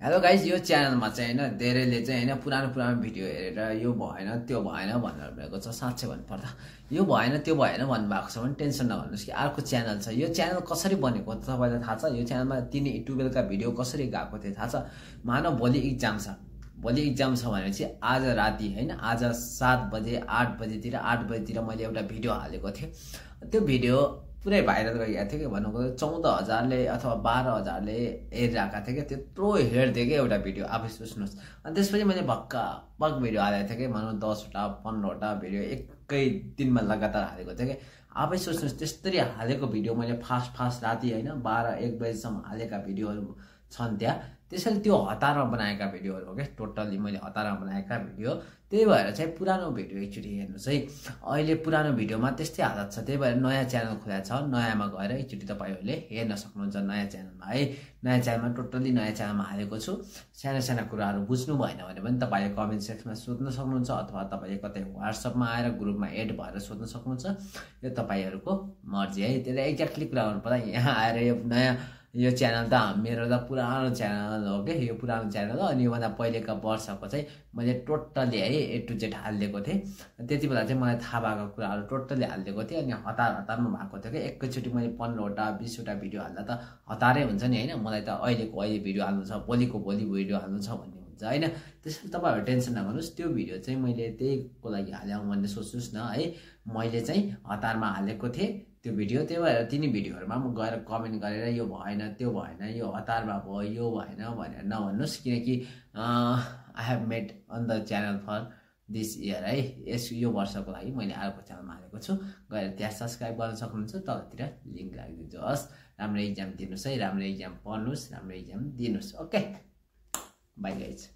Hello guys, यो च्यानलमा चाहिँ हैन धेरैले चाहिँ हैन पुरानो भिडियो हेरेर यो भएन त्यो भएन भनेर भएको छ। साच्चै भन्नुपर्दा यो भएन त्यो भएन भन्नुभएको छ भने टेन्सन नगर्नुस् कि अर्को च्यानल छ। यो च्यानल कसरी बनेको तपाईलाई थाहा छ? यो च्यानलमा 3 का भिडियो कसरी गएको थियो थाहा छ? मानव भोलि एक्जाम छ, भोलि एक्जाम छ भनेपछि आज राति हैन, आज 7 बजे 8 बजेतिर मैले एउटा भिडियो हालेको थिएँ। त्यो भिडियो पुरै भाइरल गइरहेको थियो कि भन्नुको 14,000ले अथवा 12,000ले हेरिरहेका थिए कि त्यत्रो हेर्थे कि एउटा भिडियो। आफै सोच्नुहोस्। अनि त्यसपछि मैले भक्क भिडियो हालेको थिएँ कि भनौँ 10वटा 15वटा भिडियो एकै दिनमा लगातार हालेको थिएँ कि आफै सोच्नुहोस्। त्यस्तरी हालेको भिडियो मैले फास्ट राति हैन 12-1 बजेसम्म हालेका भिडियोहरू छन् त्यहाँ। त्यसैले त्यो हतारमा बनाएका भिडियोहरू हो क्या, टोटल्ली मैले हतारमा बनाएका भिडियो। त्यही भएर चाहिँ पुरानो भिडियो एकचोटि हेर्नुहोस् है। अहिले पुरानो भिडियोमा त्यस्तै हालत छ। त्यही भएर नयाँ च्यानल खोलेको छ, नयाँमा गएर एकचोटि तपाईँहरूले हेर्न सक्नुहुन्छ नयाँ च्यानलमा है। नयाँ च्यानलमा टोटल्ली नयाँ च्यानलमा हालेको छु। साना कुराहरू बुझ्नु भएन भने पनि तपाईँले कमेन्ट सेक्सनमा सोध्न सक्नुहुन्छ अथवा तपाईँले कतै व्हाट्सएपमा आएर ग्रुपमा एड भएर सोध्न सक्नुहुन्छ। यो तपाईँहरूको मर्जी है। त्यसले एक्ज्याक्टली कुरा गर्नुपर्दा यहाँ आएर यो च्यानल त मेरो त पुरानो च्यानल हो कि, यो पुरानो च्यानल हो। अनि योभन्दा पहिलेका वर्षको चाहिँ मैले टोटल्ली है A to Z हालिदिएको थिएँ। त्यति बेला चाहिँ मलाई थाहा भएको कुराहरू टोटल्ली हालिदिएको थिएँ। अनि हतारमा भएको थियो कि एकैचोटि मैले 15वटा 20वटा भिडियो हाल्दा त हतारै हुन्छ नि होइन। मलाई त अहिले भिडियो हाल्नु छ, भोलिको भोलि भिडियो हाल्नु छ भन्ने हुन्छ होइन। त्यसैले तपाईँहरू टेन्सन नगर्नुहोस्। त्यो भिडियो चाहिँ मैले त्यहीको लागि हाल्यौँ भन्ने सोच्नुहोस् न है। मैले चाहिँ हतारमा हालेको थिएँ त्यो भिडियो। त्यही भएर तिनी भिडियोहरूमा म गएर कमेन्ट गरेर यो भएन त्यो भएन, यो हतारमा भयो, यो भएन भनेर नभन्नुहोस्। किनकि I have made on the channel for this year है। यो वर्षको लागि मैले अर्को च्यानलमा हालेको छु। गएर त्यहाँ सब्सक्राइब गर्न सक्नुहुन्छ। तलतिर लिङ्क राखिदिन्छु। हस्, राम्रो इक्जाम दिनुहोस् है, राम्रो इक्जाम पढ्नुहोस्, राम्रो इक्जाम दिनुहोस्। Okay, by guys.